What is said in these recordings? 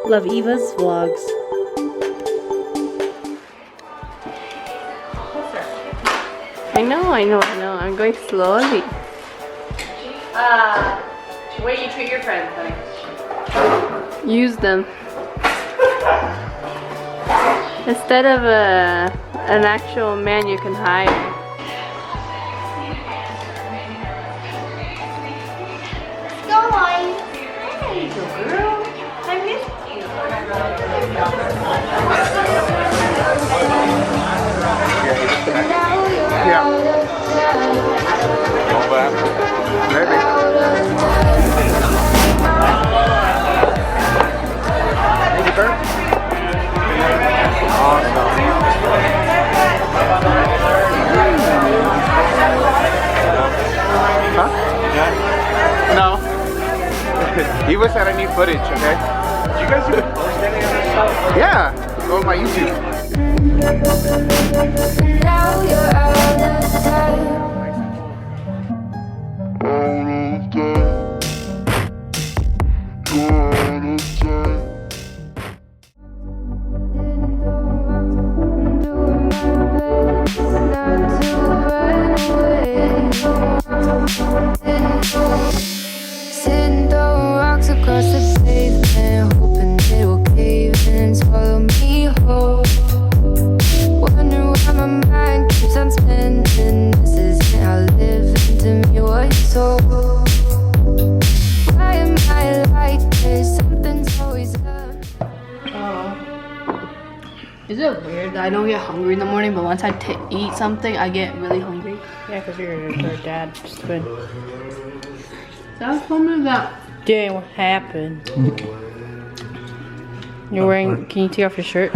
Lovevasvlogs. I know. I'm going slowly. The way you treat your friends, honey. Use them. Instead of an actual man you can hire. Yeah. Maybe. Awesome. Huh? No. Eva said I need footage, okay? Did you guys do it? Yeah. Go on my YouTube. Now you're out of time. Sitting throwing rocks across the pavement, hoping it will cave in and swallow me whole. Wondering why my mind keeps on spinning. This isn't how living to me was told. Why am I like this? Something's always up. Is it weird that I don't get hungry in the morning, but once I eat something, I get really hungry? Yeah, because you're your dad's twin. That told me that. Dang, what happened? You're wearing, can you take off your shirt?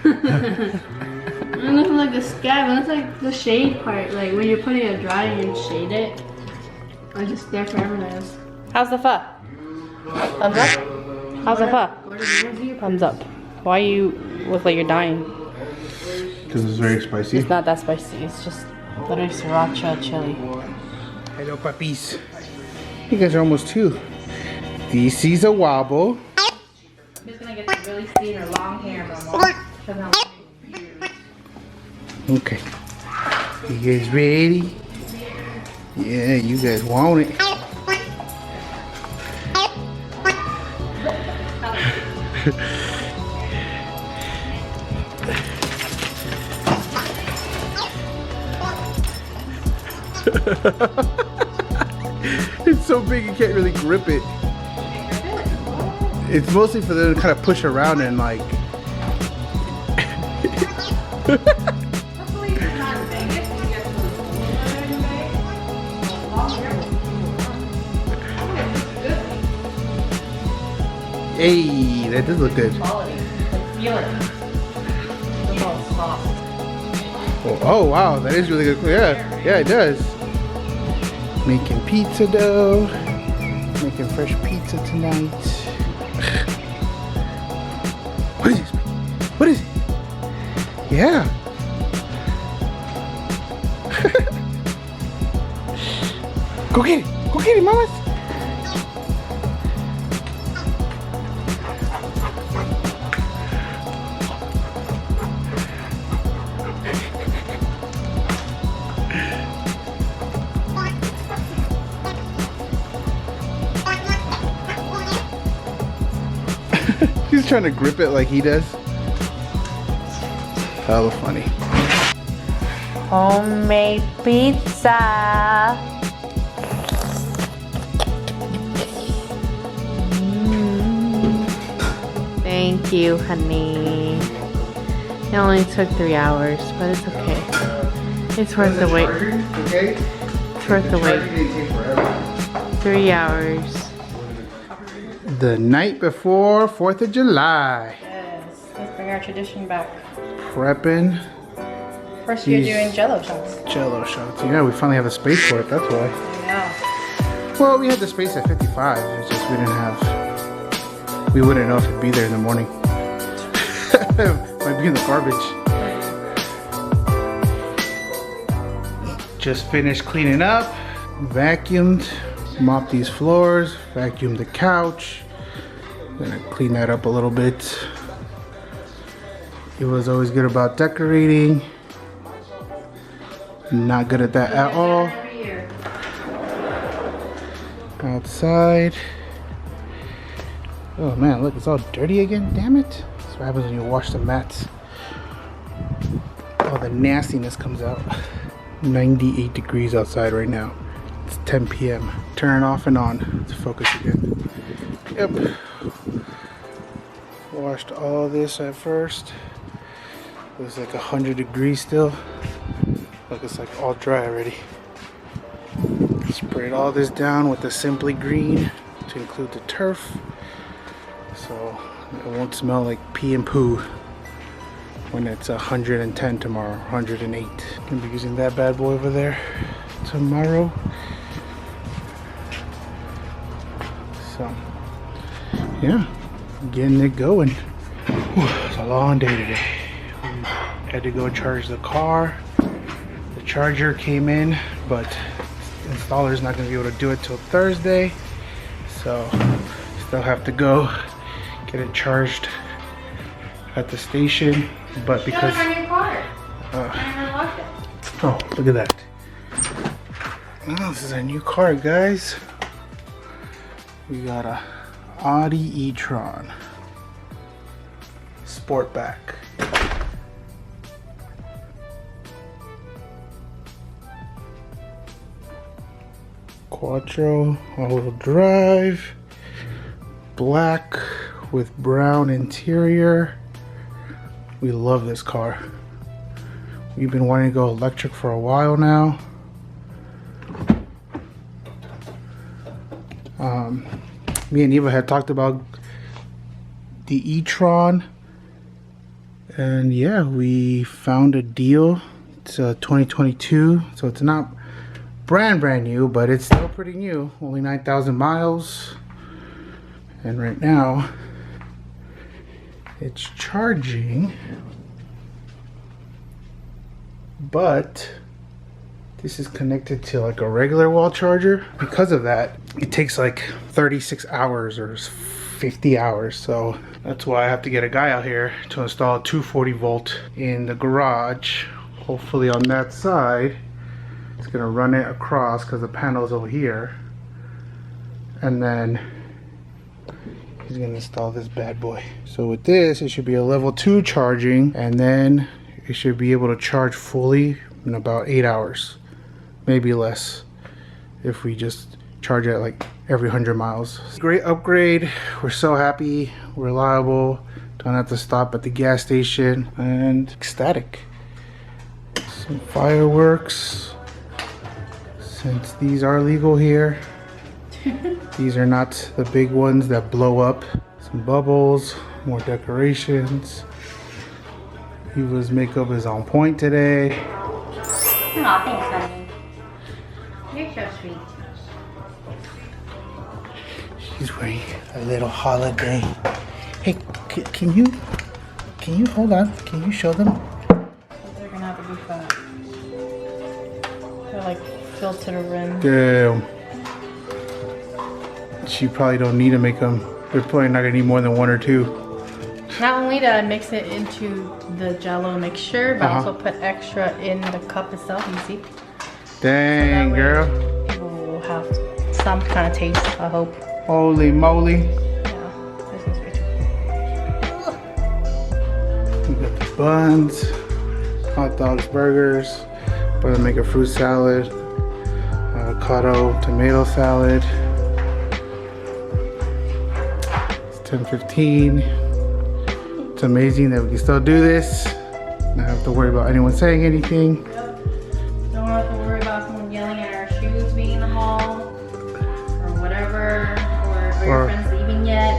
It looks like a scab, and it's like the shade part. Like when you're putting it dry and you shade it, I just stare forever at this. How's the pho? Thumbs up? How's the pho? Thumbs up. Why you look like you're dying? Because it's very spicy. It's not that spicy. It's just literally sriracha chili. Hello, puppies. You guys are almost 2. This is a wobble. I'm just gonna get some really thin or long hair, Mama. Okay. You guys ready? Yeah, you guys want it. It's so big you can't really grip it. It's mostly for them to kind of push around and like. Hey, that does look good. Feel it. It's all soft. Oh wow, that is really good. Yeah, it does. Making pizza dough. Making fresh pizza tonight. What is this? What is it? Yeah. Go get it. Go get it, mamas. He's trying to grip it like he does. Hella funny. Homemade pizza. Thank you, honey. It only took 3 hours, but it's okay. It's worth the wait. Okay. It's worth the wait. 3 hours. The night before 4th of July. Yes, let's bring our tradition back. Prepping First, you're doing Jello shots. Jello shots. Yeah, we finally have the space for it. That's why. Yeah. Well, we had the space at 55. It's just we didn't have. We wouldn't know if it'd be there in the morning. Might be in the garbage. Just finished cleaning up. Vacuumed. Mopped these floors. Vacuumed the couch. Gonna clean that up a little bit. It was always good about decorating. Not good at that at all. Outside. Oh man, look, it's all dirty again. Damn it. That's what happens when you wash the mats. All the nastiness comes out. 98 degrees outside right now. It's 10 p.m. Turn it off and on. Let's focus again. Yep. Washed all this at first. It was like 100 degrees still. Look, it's like all dry already. Sprayed all this down with the Simply Green to include the turf. So it won't smell like pee and poo when it's 110 tomorrow, 108. Gonna be using that bad boy over there tomorrow. So yeah, getting it going. Whew, it's a long day today. Had to go charge the car. The charger came in, but the installer's not gonna be able to do it till Thursday. So still have to go get it charged at the station. But because oh, look at that. Oh, this is our new car, guys. We got a Audi e-tron Sportback. Quattro all-wheel drive, black with brown interior. We love this car. We've been wanting to go electric for a while now. Me and Eva had talked about the e-tron, and yeah, we found a deal. It's a 2022, so it's not brand new, but it's still pretty new. Only 9,000 miles, and right now it's charging, but this is connected to like a regular wall charger. Because of that, it takes like 36 hours or 50 hours. So that's why I have to get a guy out here to install a 240 volt in the garage. Hopefully on that side, it's gonna run it across because the panel's over here. And then he's gonna install this bad boy. So with this, it should be a level 2 charging, and then it should be able to charge fully in about 8 hours. Maybe less if we just charge it like every 100 miles. Great upgrade. We're so happy, reliable, don't have to stop at the gas station, and ecstatic. Some fireworks, since these are legal here. These are not the big ones that blow up. Some bubbles, more decorations. Eva's makeup is on point today. Aw, thanks, honey. You're so sweet. She's wearing a little holiday. Hey, can you hold on? Can you show them? They're gonna have to be fun. They're like filled to the rim. Damn. She probably don't need to make them. They're probably not gonna need more than 1 or 2. Not only to mix it into the Jell-O mixture, but also put extra in the cup itself. You see? Dang, so girl. People will have some kind of taste, I hope. Holy moly. Yeah, this is pretty. We got the buns, hot dogs, burgers. We're gonna make a fruit salad, avocado, tomato salad. It's 10:15. It's amazing that we can still do this. Not have to worry about anyone saying anything. Don't have to worry about someone yelling at our shoes being in the hall, or whatever, or are your friends leaving yet?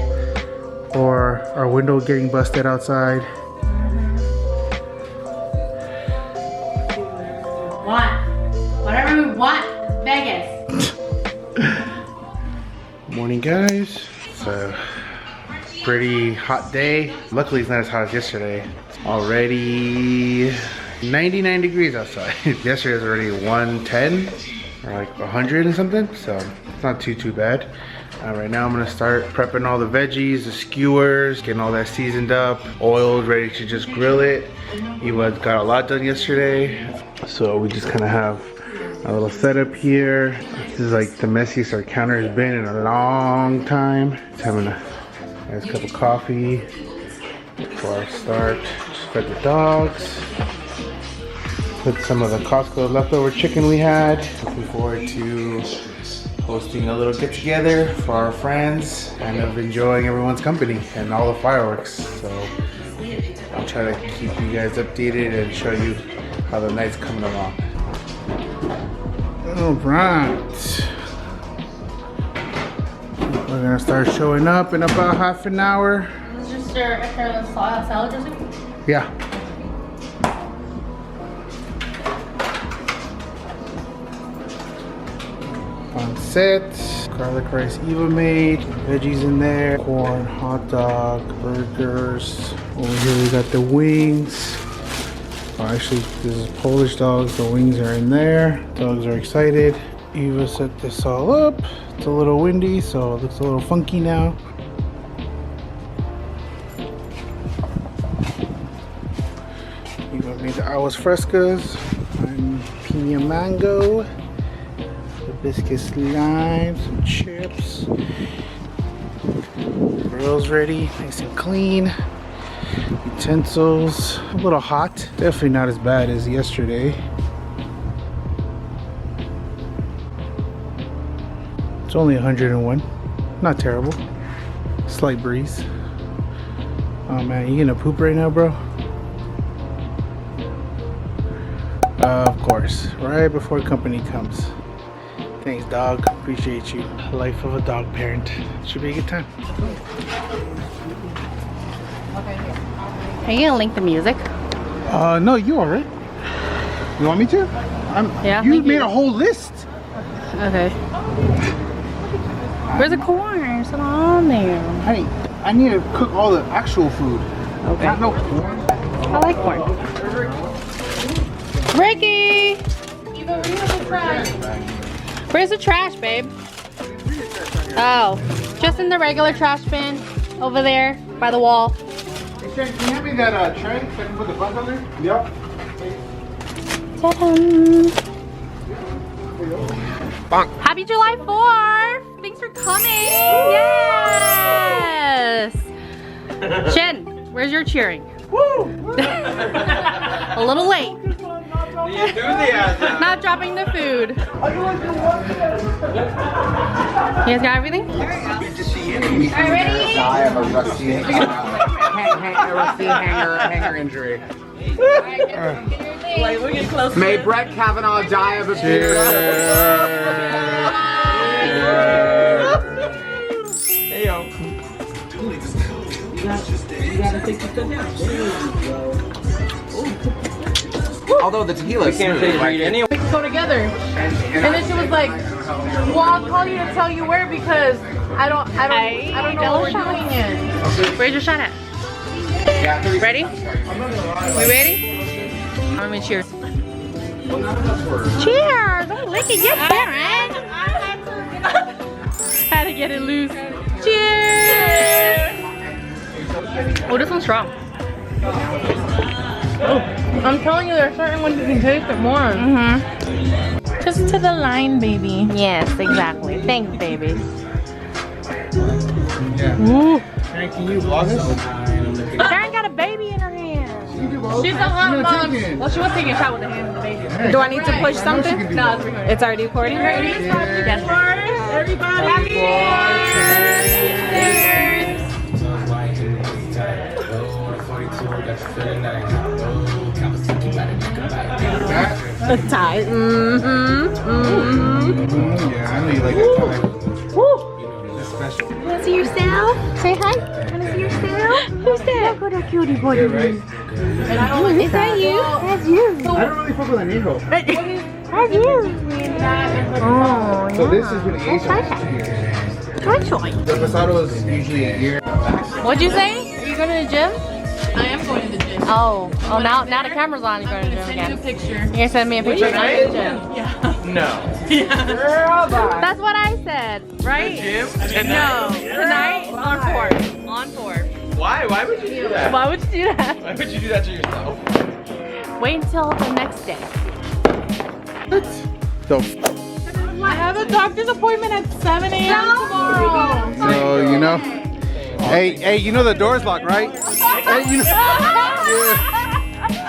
Or our window getting busted outside. Whatever we want, Vegas. Morning, guys. It's a pretty hot day. Luckily, it's not as hot as yesterday. It's already 99 degrees outside. Yesterday was already 110 or like 100 and something, so it's not too bad. Right now I'm gonna start prepping all the veggies, the skewers, getting all that seasoned up, oiled, ready to just grill it. Eva got a lot done yesterday, so we just kind of have a little setup here. This is like the messiest our counter has been in a long time. Just having a nice cup of coffee before I start. Just fed the dogs. Put some of the Costco leftover chicken we had. Looking forward to hosting a little get together for our friends and of enjoying everyone's company and all the fireworks. So I'll try to keep you guys updated and show you how the night's coming along. All right. We're gonna start showing up in about half an hour. Is this just your extra salad dressing? Yeah. On set, garlic rice Eva made, veggies in there, corn, hot dog, burgers. Over here we got the wings. Oh, actually, this is Polish dogs. The wings are in there. Dogs are excited. Eva set this all up. It's a little windy, so it looks a little funky now. Eva made the aguas frescas and piña mango. Hibiscus lime, some chips. Grill's ready, nice and clean. Utensils, a little hot. Definitely not as bad as yesterday. It's only 101. Not terrible. Slight breeze. Oh man, you gonna poop right now, bro? Of course, right before company comes. Thanks, dog. Appreciate you. Life of a dog parent. Should be a good time. Are you gonna link the music? No, you alright. You want me to? Yeah, You thank made you. a whole list. Okay. Where's the corn? It's not on there. Honey, I need to cook all the actual food. Okay. Not no corn. I like corn. Ricky! Where's the trash, babe? Oh, just in the regular trash bin over there by the wall. Hey, Sharon, can you hand me that tray so I can put the buns on there? Yep. Ta-da! Happy July 4th! Thanks for coming! Yes! Shen, where's your cheering? Woo! A little late. The enthusiasm. Not dropping the food. You guys got everything? Good to see you. Alright, ready? I have a rusty hanger injury. May Brett Kavanaugh die of a beard. Hey yo. Although the tequila can't read anyway. Go together. And then she was like, well, I'll call you to tell you where because I don't know what we're doing yet. Where's your shot at? Ready? We ready? I'm gonna cheers. Cheers! Don't lick it yet, Karen. Had to get it loose. Cheers! Oh, this one's strong. Oh, I'm telling you, there are certain ones you can taste it more. Mm-hmm. Just to the line, baby. Yes, exactly. Thanks, baby. Yeah. Ooh. Sharon, can you vlog us? Sharon got a baby in her hand. She's a hot mom. Well, she was taking a shot with the hand of the baby. Do I need to push something? No, it's recording. It's already recording? Ready? Yes. Everybody. It's tight. Mm-hmm. Yeah, I know you like that time. Woo. It's special. Wanna see yourself? Say hi. Wanna see yourself? Who's that? Look at that cutie boy. Yeah, right? Is that you? That's you. I don't really fuck with anejo. That's you. Oh, So this is what Asia Choy choy. The pasado is usually a year. What'd you say? Are you going to the gym? I am going to the gym. Oh, now the camera's on. You're going to gym again. picture. You're gonna send me a picture of the gym. No. That's what I said, right? Gym? No, tonight on 4. On 4. Why? Why would you do that? Why would you do that? Why would you do that to yourself? Wait until the next day. So, I have a doctor's appointment at 7 a.m. tomorrow. so you know, hey, you know the door's locked, right? Hey, you know.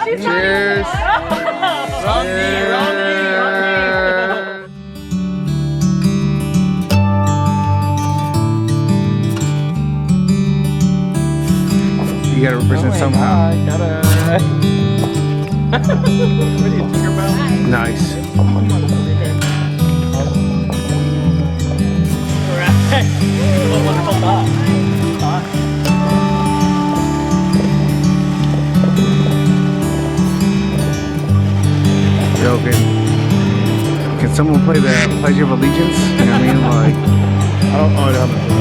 Cheers. Wrong knee, wrong knee, wrong knee. You gotta represent somehow. What are you talking about? Nice. What a wonderful thought. Yo, can someone play the Pledge of Allegiance? You know what I mean? Like, I don't know.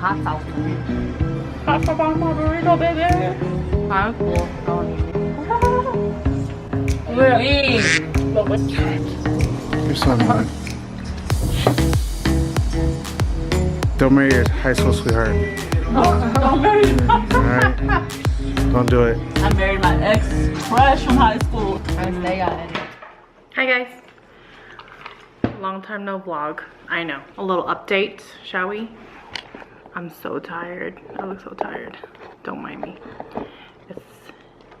Hot sauce. That's about my burrito, baby. I'm cool. Your son, man. Don't marry your high school sweetheart. Don't marry me. Alright? Don't do it. I married my ex fresh from high school. Hi guys. Long time no vlog. I know. A little update, shall we? I'm so tired. I look so tired. Don't mind me. It's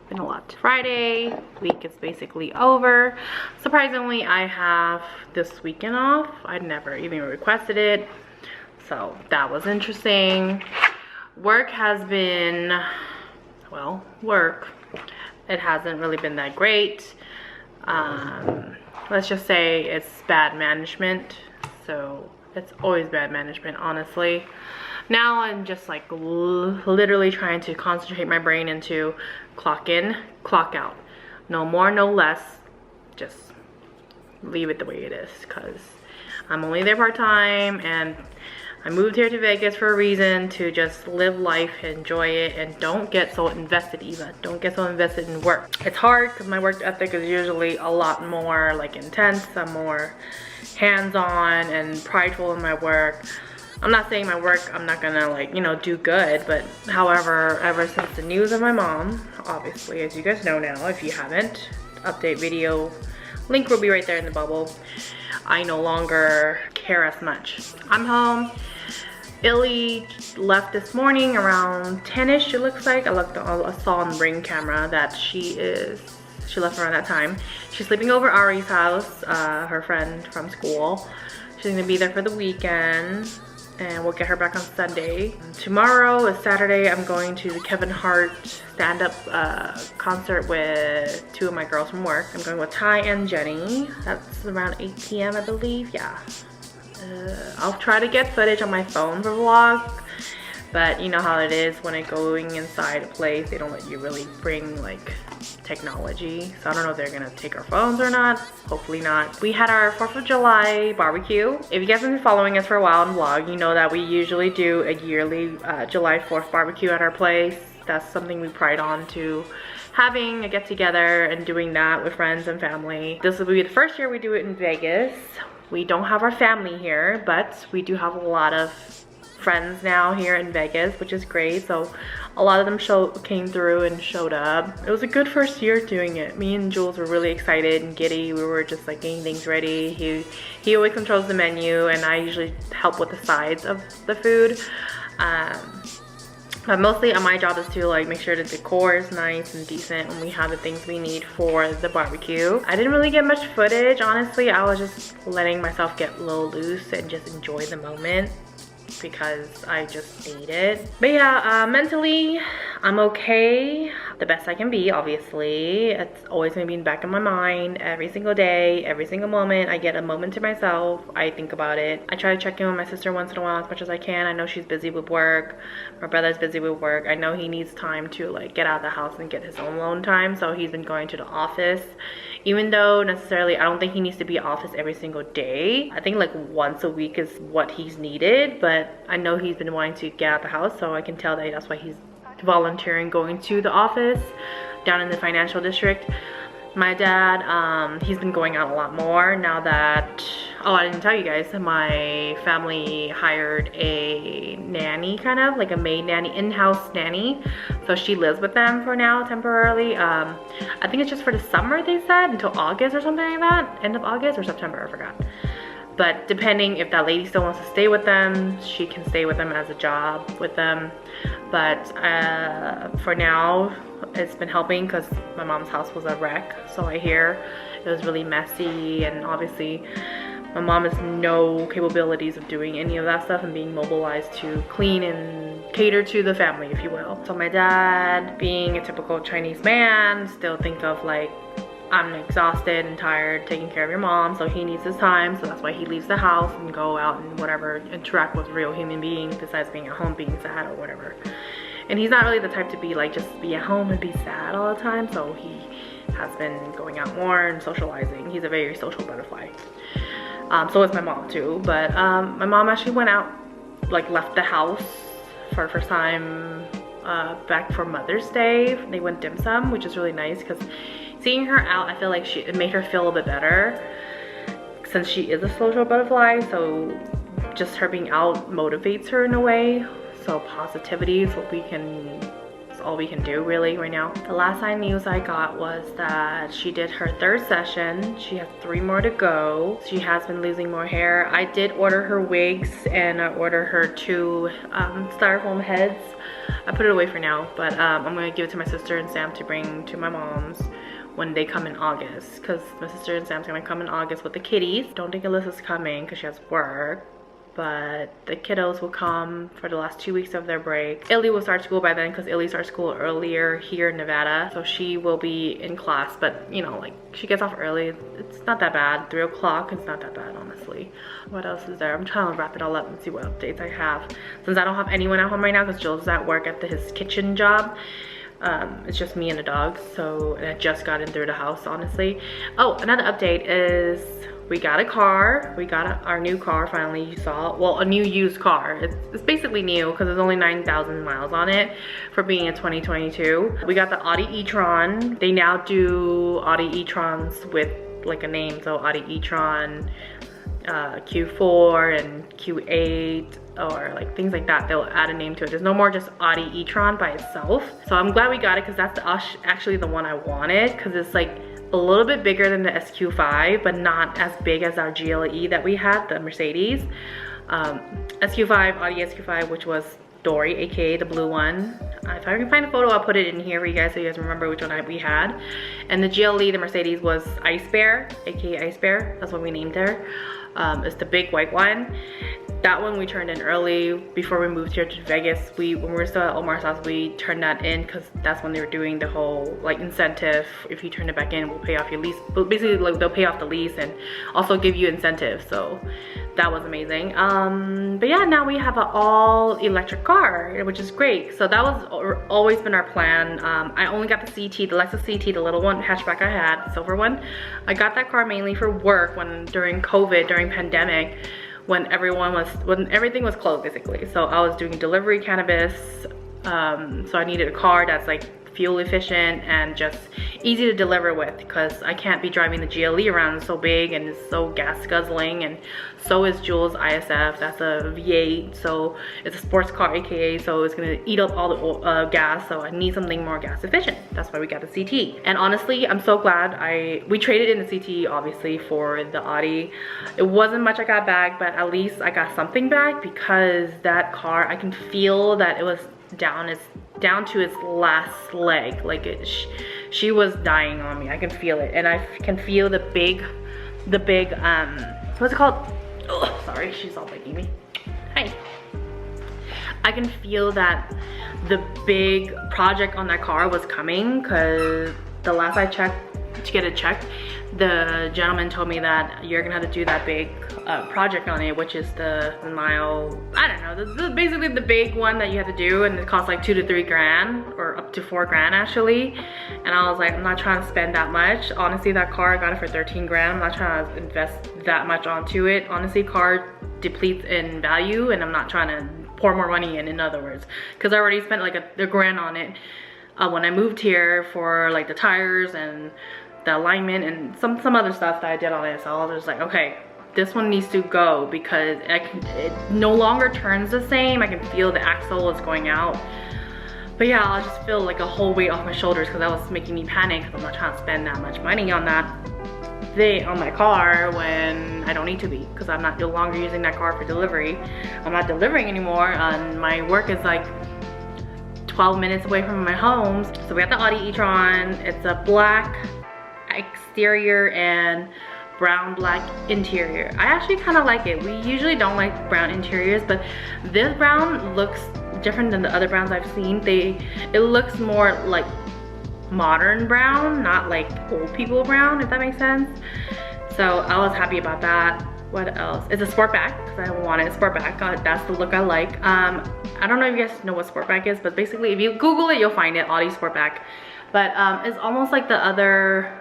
been a lot. Friday, week is basically over. Surprisingly, I have this weekend off. I'd never even requested it. So that was interesting. Work has been, well, work. It hasn't really been that great. Let's just say it's bad management. So it's always bad management, honestly. Now I'm just like literally trying to concentrate my brain into clock in, clock out. No more, no less. Just leave it the way it is, because I'm only there part-time and I moved here to Vegas for a reason, to just live life, enjoy it, and don't get so invested, Eva. Don't get so invested in work. It's hard because my work ethic is usually a lot more like intense. I'm more hands-on and prideful in my work. I'm not saying my work, I'm not gonna like, you know, do good, but however, ever since the news of my mom, obviously, as you guys know now, if you haven't, update video, link will be right there in the bubble. I no longer care as much. I'm home. Illy left this morning around 10ish, it looks like. I saw on the Ring camera that she left around that time. She's sleeping over Ari's house, her friend from school. She's gonna be there for the weekend, and we'll get her back on Sunday. Tomorrow is Saturday. I'm going to the Kevin Hart stand-up concert with 2 of my girls from work. I'm going with Ty and Jenny. That's around 8 p.m. I believe, yeah. I'll try to get footage on my phone for vlog, but you know how it is when it's going inside a place, they don't let you really bring like technology. So I don't know if they're gonna take our phones or not. Hopefully not. We had our 4th of July barbecue. If you guys have been following us for a while on vlog, you know that we usually do a yearly July 4th barbecue at our place. That's something we pride on, to having a get together and doing that with friends and family. This will be the first year we do it in Vegas. We don't have our family here, but we do have a lot of friends now here in Vegas, which is great. So a lot of them came through and showed up. It was a good first year doing it. Me and Jules were really excited and giddy. We were just like getting things ready. He always controls the menu, and I usually help with the sides of the food. But mostly my job is to like make sure the decor is nice and decent and we have the things we need for the barbecue. I didn't really get much footage, honestly. I was just letting myself get a little loose and just enjoy the moment because I just need it. But yeah, mentally I'm okay, the best I can be, obviously. It's always gonna be in the back of my mind every single day, every single moment. I get a moment to myself, I think about it. I try to check in with my sister once in a while as much as I can. I know she's busy with work, my brother's busy with work. I know he needs time to like get out of the house and get his own alone time, so he's been going to the office. Even though necessarily I don't think he needs to be in office every single day. I think like once a week is what he's needed, but I know he's been wanting to get out of the house, so I can tell that that's why he's volunteering going to the office down in the financial district. My dad, he's been going out a lot more now that, oh, I didn't tell you guys, my family hired a nanny, kind of like a maid nanny, in-house nanny. So she lives with them for now temporarily. I think it's just for the summer, they said, until August or something like that. End of August or September, I forgot. But depending if that lady still wants to stay with them, she can stay with them as a job with them. But for now, it's been helping because my mom's house was a wreck. So I hear it was really messy, and obviously my mom has no capabilities of doing any of that stuff and being mobilized to clean and cater to the family, if you will. So my dad, being a typical Chinese man, still think of like, I'm exhausted and tired taking care of your mom, so he needs his time, so that's why he leaves the house and go out and whatever, interact with real human beings besides being at home being sad or whatever. And he's not really the type to be like just be at home and be sad all the time, so he has been going out more and socializing. He's a very social butterfly. So is my mom too, but my mom actually went out, like left the house for the first time back for Mother's Day. They went dim sum, which is really nice because seeing her out, I feel like it made her feel a bit better since she is a social butterfly. So just her being out motivates her in a way. So positivity is what we can, it's all we can do really right now. The last news I got was that she did her 3rd session. She has 3 more to go. She has been losing more hair. I did order her wigs and I ordered her 2 styrofoam heads. I put it away for now, but I'm gonna give it to my sister and Sam to bring to my mom's when they come in August, because my sister and Sam's gonna come in August with the kitties. Don't think Alyssa's coming because she has work, but the kiddos will come for the last 2 weeks of their break. Illy will start school by then because Illy starts school earlier here in Nevada, so she will be in class, but you know, like she gets off early. It's not that bad. 3 o'clock, it's not that bad, honestly. What else is there? I'm trying to wrap it all up and see what updates I have. Since I don't have anyone at home right now because Jules is at work at his kitchen job, it's just me and the dogs, so and I just got in through the house, honestly. Oh, another update is we got a car. We got our new car finally. You saw, well, a new used car. It's basically new because there's only 9,000 miles on it for being a 2022. We got the Audi e-tron. They now do Audi e-trons with like a name, so Audi e-tron Q4 and Q8 or like things like that. They'll add a name to it. There's no more just Audi e-tron by itself. So I'm glad we got it because that's actually the one I wanted, because it's like a little bit bigger than the SQ5 but not as big as our GLE that we had, the Mercedes. SQ5, Audi SQ5, which was Dory, aka the blue one. If I can find a photo, I'll put it in here for you guys so you guys remember which one we had. And the GLE, the Mercedes, was Ice Bear, aka Ice Bear. That's what we named her. It's the big white one. That one we turned in early before we moved here to Vegas. When we were still at Omar's house, we turned that in because that's when they were doing the whole like incentive. If you turn it back in, we'll pay off your lease. But basically, like, they'll pay off the lease and also give you incentives. So that was amazing. But yeah, now we have an all electric car, which is great. So that was always been our plan. I only got the CT, the Lexus CT, the little one hatchback I had, the silver one. I got that car mainly for work during COVID, during pandemic, when everything was closed basically. So I was doing delivery cannabis, so I needed a car that's like fuel efficient and just easy to deliver with, because I can't be driving the GLE around. It's so big and it's so gas guzzling, and so is Juls ISF. That's a V8, so it's a sports car, aka, so it's gonna eat up all the gas. So I need something more gas efficient. That's why we got the CT. And honestly, I'm so glad we traded in the CT obviously for the Audi. It wasn't much I got back, but at least I got something back, because that car, I can feel that it was down to its last leg. Like she was dying on me. I can feel it, and I can feel the big what's it called? Oh, sorry, she's all biting me. Hi. I can feel that the big project on that car was coming, because the last I checked to get it checked, the gentleman told me that you're gonna have to do that big project on it, which is the mile, I don't know, this is basically the big one that you have to do, and it costs like 2 to 3 grand, or up to 4 grand actually. And I was like, I'm not trying to spend that much. Honestly, that car, I got it for 13 grand. I'm not trying to invest that much onto it. Honestly, car depletes in value, and I'm not trying to pour more money in other words, because I already spent like a grand on it when I moved here, for like the tires and the alignment and some other stuff that I did on it. So I was just like, okay, this one needs to go, because it no longer turns the same. I can feel the axle is going out. But yeah, I just feel like a whole weight off my shoulders, because that was making me panic, because I'm not trying to spend that much money on that on my car when I don't need to be, because I'm not no longer using that car for delivery. I'm not delivering anymore, and my work is like 12 minutes away from my home. So we got the Audi e-tron. It's a black exterior and brown black interior. I actually kind of like it. We usually don't like brown interiors, but this brown looks different than the other browns I've seen. It looks more like modern brown, not like old people brown, if that makes sense. So I was happy about that. What else? It's a Sportback, because I wanted a Sportback. That's the look I like. I don't know if you guys know what Sportback is, but basically if you Google it, you'll find it, Audi Sportback. But it's almost like the other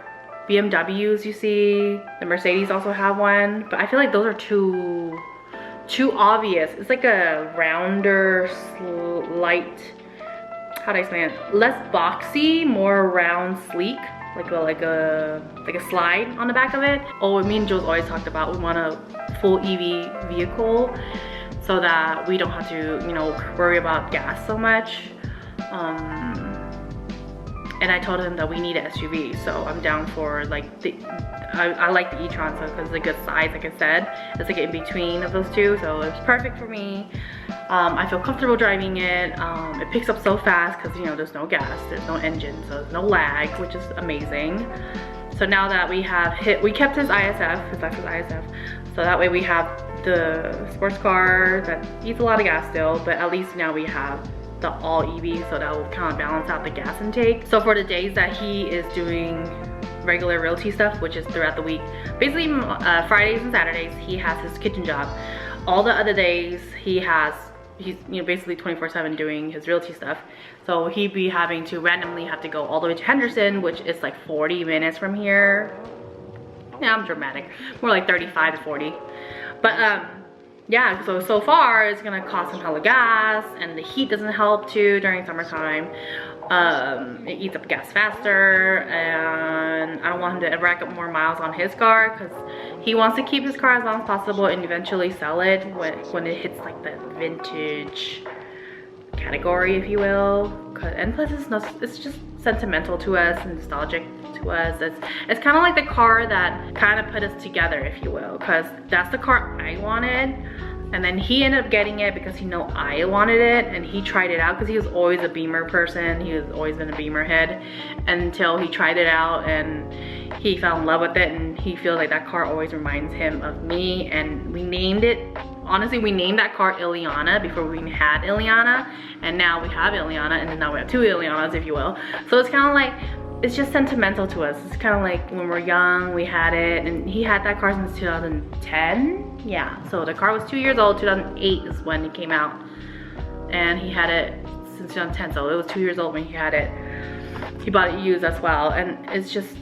BMWs you see. The Mercedes also have one, but I feel like those are too obvious. It's like a rounder, light, how do I explain it? Less boxy, more round, sleek, like a slide on the back of it. Oh, me and Jules always talked about, we want a full EV vehicle, so that we don't have to, you know, worry about gas so much. And I told him that we need an SUV, so I'm down for like I like the e-tron, so because it's a good size, like I said. It's like in between of those two, so it's perfect for me. I feel comfortable driving it. It picks up so fast, because you know there's no gas, there's no engine, so there's no lag, which is amazing. So now that we kept his ISF, his life is ISF, so that way we have the sports car that eats a lot of gas still, but at least now we have the all EV, so that will kind of balance out the gas intake. So for the days that he is doing regular realty stuff, which is throughout the week, basically Fridays and Saturdays, he has his kitchen job. All the other days he's you know basically 24/7 doing his realty stuff. So he'd be having to randomly have to go all the way to Henderson, which is like 40 minutes from here. Yeah, I'm dramatic, more like 35 to 40. But yeah, so far it's gonna cost him hella gas, and the heat doesn't help too during summertime. It eats up gas faster, and I don't want him to rack up more miles on his car, because he wants to keep his car as long as possible and eventually sell it when it hits like the vintage category, if you will. And plus it's just sentimental to us and nostalgic to us. It's kind of like the car that kind of put us together, if you will, because that's the car I wanted. And then he ended up getting it because he knew I wanted it, and he tried it out because he was always a Beamer person. He was always been a Beamer head until he tried it out and he fell in love with it, and he feels like that car always reminds him of me. And we named it, honestly, we named that car Illiana before we even had Illiana, and now we have Illiana, and then now we have 2 Illianas, if you will. So it's kind of like, it's just sentimental to us. It's kind of like when we're young, we had it, and he had that car since 2010. Yeah, so the car was 2 years old. 2008 is when it came out, and he had it since 2010, so it was 2 years old when he had it. He bought it used as well, and it's just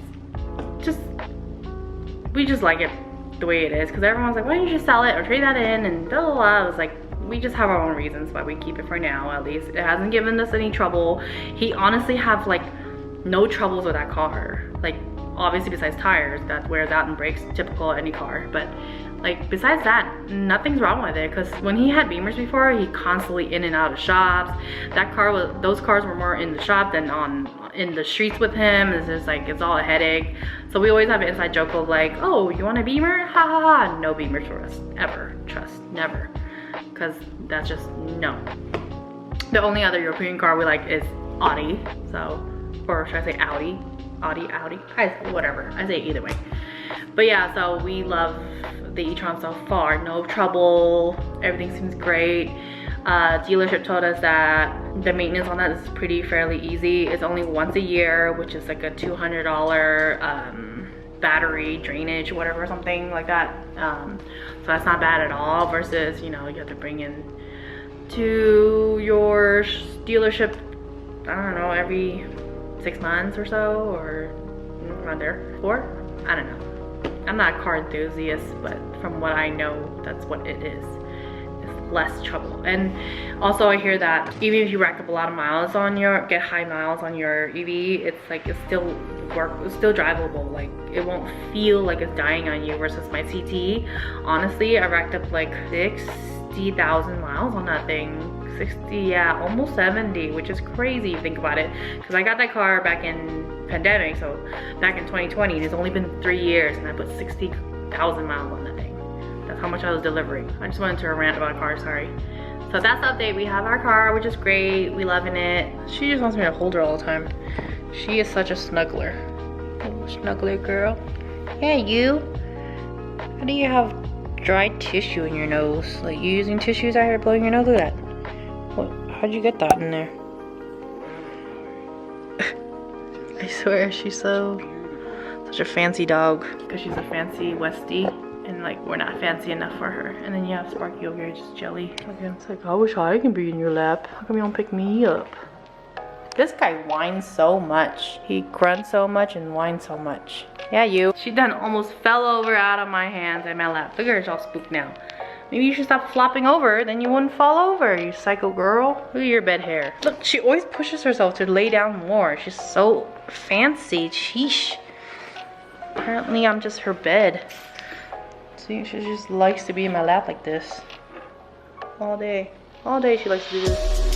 we just like it the way it is, because everyone's like, why don't you just sell it or trade that in, and blah blah blah. I was like, we just have our own reasons why we keep it for now. At least it hasn't given us any trouble. He honestly have like no troubles with that car, like obviously besides tires that wears out and breaks, typical any car, but like besides that, nothing's wrong with it. Because when he had Beamers before, he constantly in and out of shops. Those cars were more in the shop than in the streets with him. It's just like, it's all a headache. So we always have an inside joke of like, oh, you want a Beamer? Ha ha ha. No Beamers for us, ever. Trust, never. Because that's just no. The only other European car we like is Audi, so, or should I say Audi? Audi, whatever, I say it either way. But yeah, so we love the e-tron so far, no trouble, everything seems great. Dealership told us that the maintenance on that is fairly easy. It's only once a year, which is like a $200 battery drainage, whatever, something like that. So that's not bad at all, versus, you know, you have to bring in to your dealership, I don't know, every 6 months or so, or around there, 4? I don't know. I'm not a car enthusiast, but from what I know, that's what it is. It's less trouble. And also I hear that even if you rack up a lot of miles on your, get high miles on your EV, it's like, it's still drivable. Like, it won't feel like it's dying on you, versus my CT. Honestly, I racked up like 60,000 miles on that thing. 60, yeah, almost 70, which is crazy if you think about it, because I got that car back in pandemic, so back in 2020. It's only been 3 years and I put 60,000 miles on that thing. That's how much I was delivering. I just went into a rant about a car, sorry. So that's the update. We have our car, which is great. We loving it. She just wants me to hold her all the time. She is such a snuggler. Oh, snuggler girl. Yeah, you. How do you have dry tissue in your nose? Like, you using tissues out here blowing your nose? Look at that. What? How'd you get that in there? I swear, she's such a fancy dog. Because she's a fancy Westie, and like, we're not fancy enough for her. And then you have Sparky over here, just jelly. Look at him. It's like, I wish I can be in your lap. How come you don't pick me up? This guy whines so much. He grunts so much and whines so much. Yeah, you. She done almost fell over out of my hands and my lap. Look at her, she's all spooked now. Maybe you should stop flopping over, then you wouldn't fall over, you psycho girl. Look at your bed hair. Look, she always pushes herself to lay down more. She's so fancy, sheesh. Apparently I'm just her bed. See, she just likes to be in my lap like this. All day. All day she likes to do this.